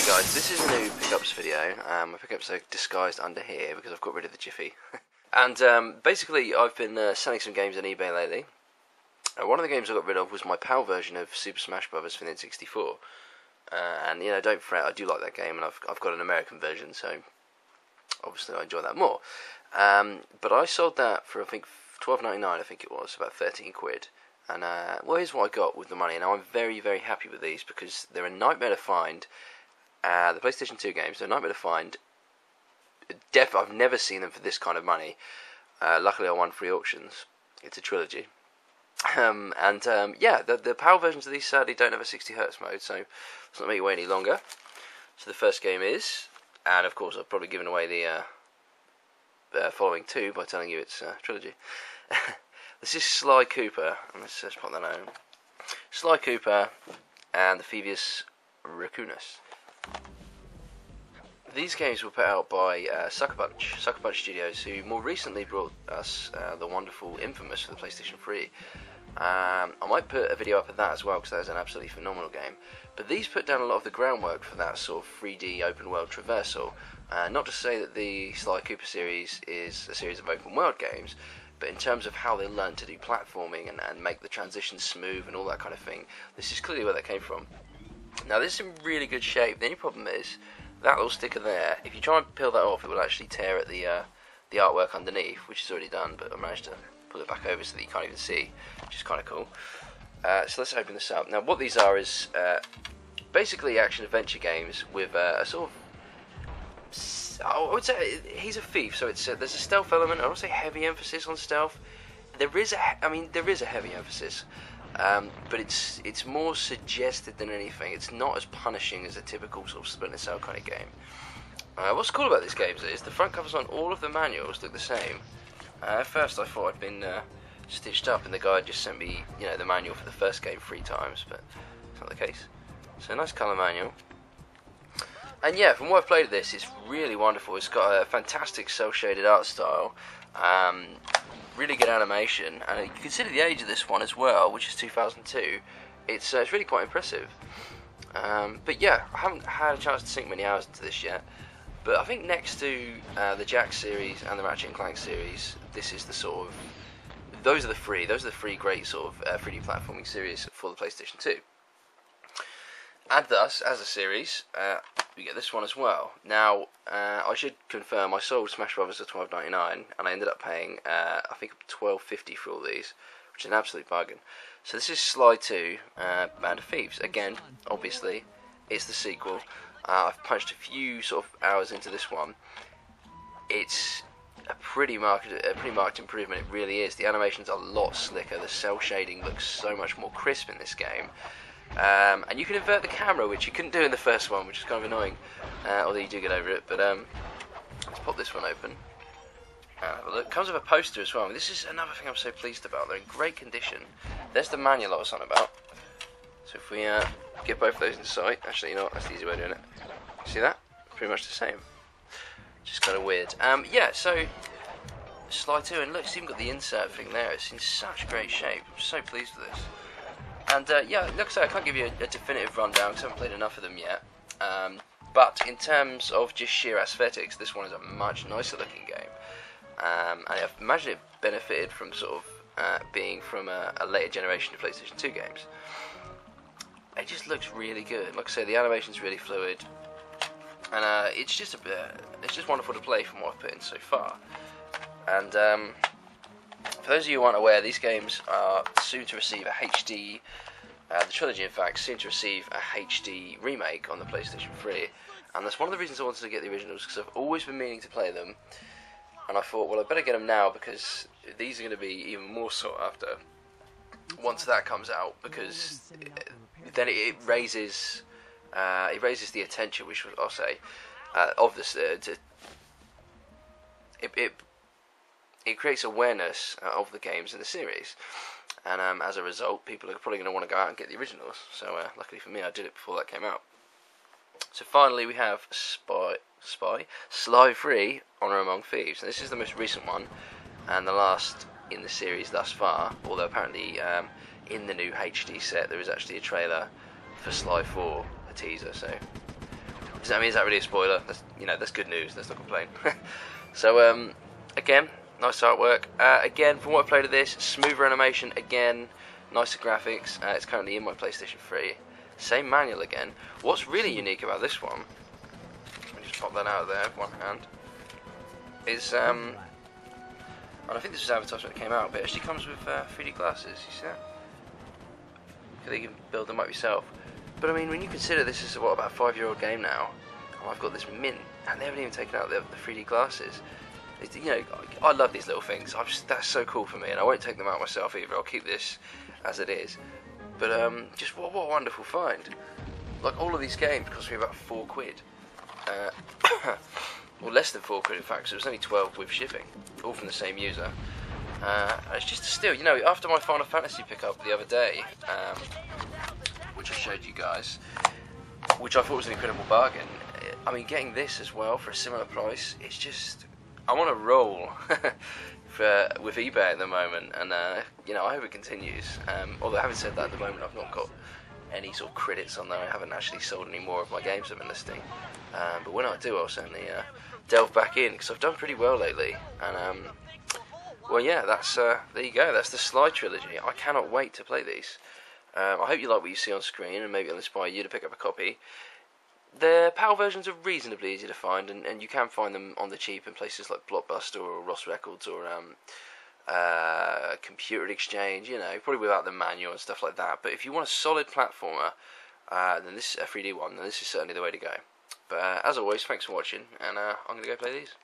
Hey guys, this is a new pickups video. My pickups are disguised under here because I've got rid of the jiffy. And basically I've been selling some games on eBay lately. One of the games I got rid of was my PAL version of Super Smash Bros. For the N64. And you know, don't fret, I do like that game, and I've got an American version, so obviously I enjoy that more. But I sold that for I think $12.99, I think it was, about 13 quid. And well, here's what I got with the money. Now I'm very, very happy with these because they're a nightmare to find. The PlayStation 2 games, they're a nightmare to find. I've never seen them for this kind of money. Luckily I won free auctions. It's a trilogy. Yeah, the PAL versions of these sadly don't have a 60Hz mode, so let's not make you wait any longer. So the first game is, and of course I've probably given away the following two by telling you it's a trilogy. This is Sly Cooper, and let's put that on. Sly Cooper and the Thebes Raccoonus. These games were put out by Sucker Punch Studios, who more recently brought us the wonderful Infamous for the PlayStation 3. I might put a video up of that as well, because that is an absolutely phenomenal game. But these put down a lot of the groundwork for that sort of 3D open world traversal. Not to say that the Sly Cooper series is a series of open world games, but in terms of how they learned to do platforming and make the transitions smooth and all that kind of thing, this is clearly where that came from. Now this is in really good shape. The only problem is that little sticker there, if you try and peel that off, it will actually tear at the artwork underneath, which is already done, but I managed to pull it back over so that you can't even see, which is kind of cool. So let's open this up. Now what these are is basically action-adventure games with a sort of, I would say he's a thief, so it's there's a stealth element. I don't say heavy emphasis on stealth. There is a heavy emphasis. But it's more suggested than anything. It's not as punishing as a typical sort of Splinter Cell kind of game. What's cool about this game is the front covers on all of the manuals look the same. At first I thought I'd been stitched up, and the guy just sent me, you know, the manual for the first game 3 times, but it's not the case. So a nice colour manual. And yeah, from what I've played of this, it's really wonderful. It's got a fantastic cell-shaded art style. Really good animation, and you consider the age of this one as well, which is 2002. It's really quite impressive. But yeah, I haven't had a chance to sink many hours into this yet. But I think next to the Jack series and the Ratchet and Clank series, this is the sort of those are the three great sort of 3D platforming series for the PlayStation 2. And thus, as a series, we get this one as well. Now, I should confirm, I sold Smash Bros. For $12.99, and I ended up paying, I think, $12.50 for all these, which is an absolute bargain. So this is Sly 2, Band of Thieves. Again, obviously, it's the sequel. I've punched a few sort of hours into this one. It's a pretty marked improvement, it really is. The animation's a lot slicker, the cell shading looks so much more crisp in this game. And you can invert the camera, which you couldn't do in the first one, which is kind of annoying, although you do get over it. But let's pop this one open and have a look. Comes with a poster as well. I mean, this is another thing I'm so pleased about. They're in great condition. There's the manual I was on about. So if we get both of those in sight, actually, you know what, that's the easy way of doing it. See that? Pretty much the same. Just kind of weird. Yeah, so Sly 2, and look, it's even got the insert thing there. It's in such great shape. I'm so pleased with this. And yeah, like I say, I can't give you a definitive rundown because I haven't played enough of them yet. But in terms of just sheer aesthetics, this one is a much nicer looking game. And I imagine it benefited from sort of being from a later generation of PlayStation 2 games. It just looks really good. Like I say, the animation's really fluid, and it's just wonderful to play from what I've put in so far. And for those of you who aren't aware, these games are soon to receive a HD, the trilogy in fact, soon to receive a HD remake on the PlayStation 3, and that's one of the reasons I wanted to get the originals, because I've always been meaning to play them, and I thought, well, I better get them now, because these are going to be even more sought after once that comes out, because then it raises the attention, which I'll say, of this, it creates awareness of the games in the series, and as a result, people are probably going to want to go out and get the originals. So luckily for me, I did it before that came out. So finally, we have Sly 3, Honor Among Thieves. And this is the most recent one, and the last in the series thus far. Although apparently, in the new HD set, there is actually a trailer for Sly 4, a teaser. So Is that really a spoiler? That's, that's good news. Let's not complain. So, again, nice artwork. Again, from what I played of this, smoother animation. Again, nicer graphics. It's currently in my PlayStation 3. Same manual again. What's really unique about this one, let me just pop that out of there with one hand, is and I think this was advertised when it came out, but it actually comes with 3D glasses. You see that? So you can build them up yourself. But I mean, when you consider this is about a 5-year-old game now, and I've got this mint, and they haven't even taken out the 3D glasses. I love these little things. That's so cool for me, and I won't take them out myself either. I'll keep this as it is. But just what a wonderful find! Like, all of these games cost me about £4. Well, less than £4 in fact. So it was only 12 with shipping, all from the same user. It's just a steal. After my Final Fantasy pickup the other day, which I showed you guys, which I thought was an incredible bargain. I mean, getting this as well for a similar price, it's just, I'm on a roll with eBay at the moment, and I hope it continues. Although having said that, at the moment I've not got any sort of credits on there. I haven't actually sold any more of my games I've been listing. But when I do, I'll certainly delve back in, because I've done pretty well lately. And well, yeah, that's there you go. That's the Sly Trilogy. I cannot wait to play these. I hope you like what you see on screen, and maybe it'll inspire you to pick up a copy. The PAL versions are reasonably easy to find, and you can find them on the cheap in places like Blockbuster or Ross Records or Computer Exchange, probably without the manual and stuff like that. But if you want a solid platformer, then this is a 3D one, then this is certainly the way to go. But as always, thanks for watching, and I'm going to go play these.